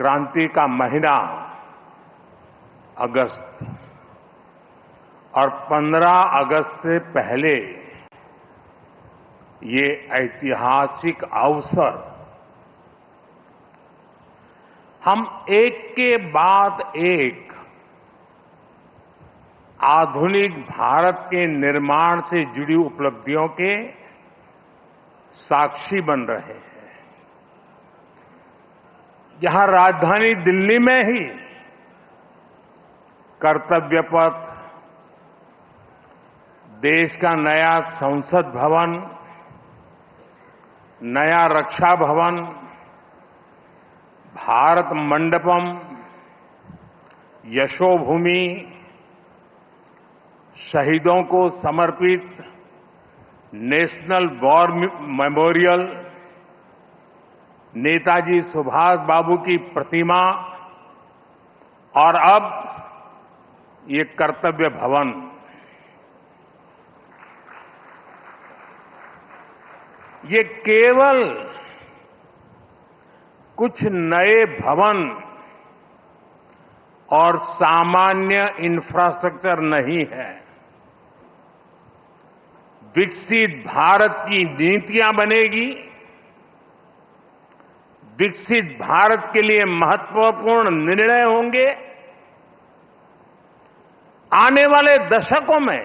क्रांति का महीना अगस्त और 15 अगस्त से पहले ये ऐतिहासिक अवसर हम एक के बाद एक आधुनिक भारत के निर्माण से जुड़ी उपलब्धियों के साक्षी बन रहे हैं। यहां राजधानी दिल्ली में ही कर्तव्य पथ, देश का नया संसद भवन, नया रक्षा भवन, भारत मंडपम, यशोभूमि, शहीदों को समर्पित national war memorial, Netaji Subhash Babu की प्रतिमा और अब ये कर्तव्य भवन, ये केवल कुछ नए भवन और सामान्य इंफ्रास्ट्रक्चर नहीं है। विकसित भारत की नीतियां बनेगी, विकसित भारत के लिए महत्वपूर्ण निर्णय होंगे। आने वाले दशकों में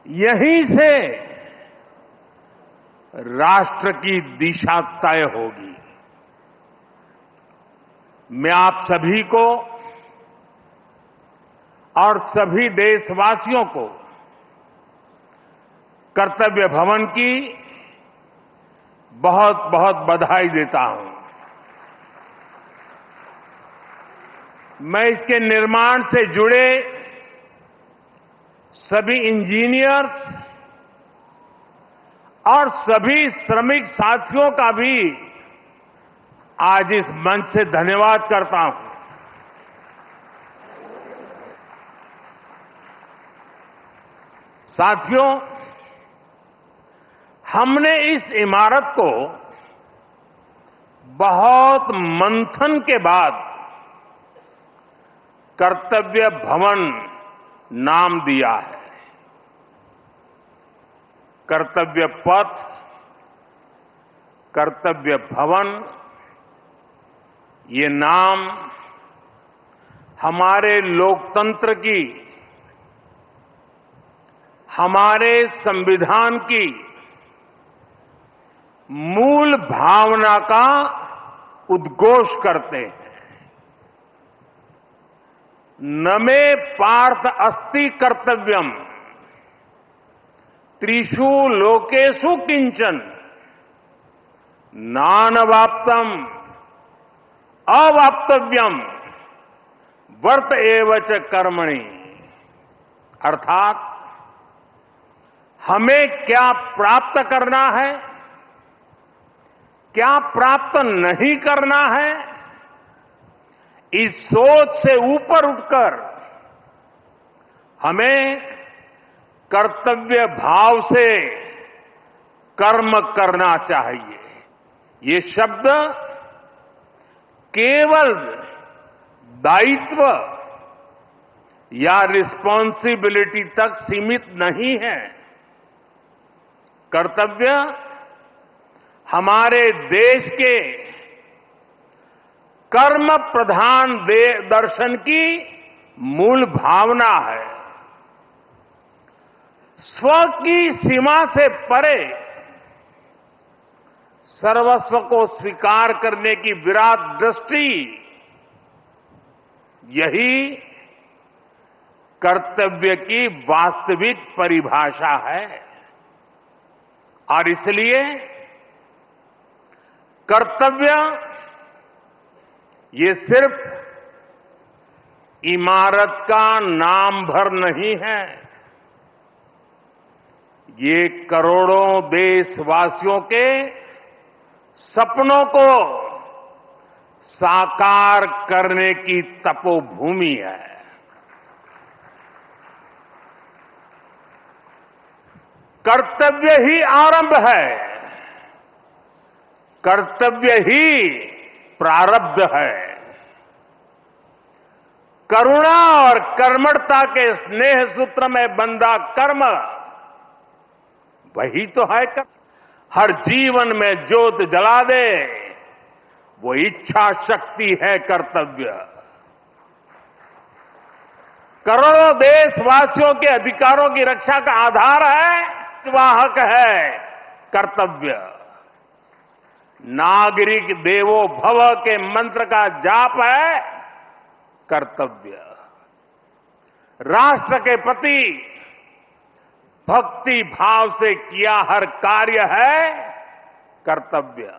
यहीं से राष्ट्र की दिशा तय होगी। मैं आप सभी को और सभी देशवासियों को कर्तव्य भवन की बहुत बहुत बधाई देता हूं। मैं इसके निर्माण से जुड़े सभी इंजीनियर्स और सभी श्रमिक साथियों का भी आज इस मंच से धन्यवाद करता हूं। साथियों, हमने इस इमारत को बहुत मंथन के बाद कर्तव्य भवन नाम दिया है। कर्तव्य पथ, कर्तव्य भवन, ये नाम हमारे लोकतंत्र की, हमारे संविधान की मूल भावना का उद्घोष करते हैं। न मे पार्थ अस्ति कर्तव्यम त्रिषु लोकेषु किंचन नानवाप्तम अवाप्तव्यम वर्त एव च कर्मणि। अर्थात हमें क्या प्राप्त करना है, क्या प्राप्त नहीं करना है, इस सोच से ऊपर उठकर हमें कर्तव्य भाव से कर्म करना चाहिए। ये शब्द केवल दायित्व या रिस्पॉन्सिबिलिटी तक सीमित नहीं है। कर्तव्य हमारे देश के कर्म प्रधान दर्शन की मूल भावना है। स्व की सीमा से परे सर्वस्व को स्वीकार करने की विराट दृष्टि, यही कर्तव्य की वास्तविक परिभाषा है। और इसलिए कर्तव्य ये सिर्फ इमारत का नाम भर नहीं है, ये करोड़ों देशवासियों के सपनों को साकार करने की तपोभूमि है। कर्तव्य ही आरंभ है, कर्तव्य ही प्रारब्ध है। करुणा और कर्मठता के स्नेह सूत्र में बंधा कर्म वही तो है कर्म। हर जीवन में ज्योत जला दे वो इच्छा शक्ति है कर्तव्य। करोड़ों देशवासियों के अधिकारों की रक्षा का आधार है, वाहक है कर्तव्य। नागरिक देवो भव के मंत्र का जाप है कर्तव्य। राष्ट्र के प्रति भक्ति भाव से किया हर कार्य है कर्तव्य।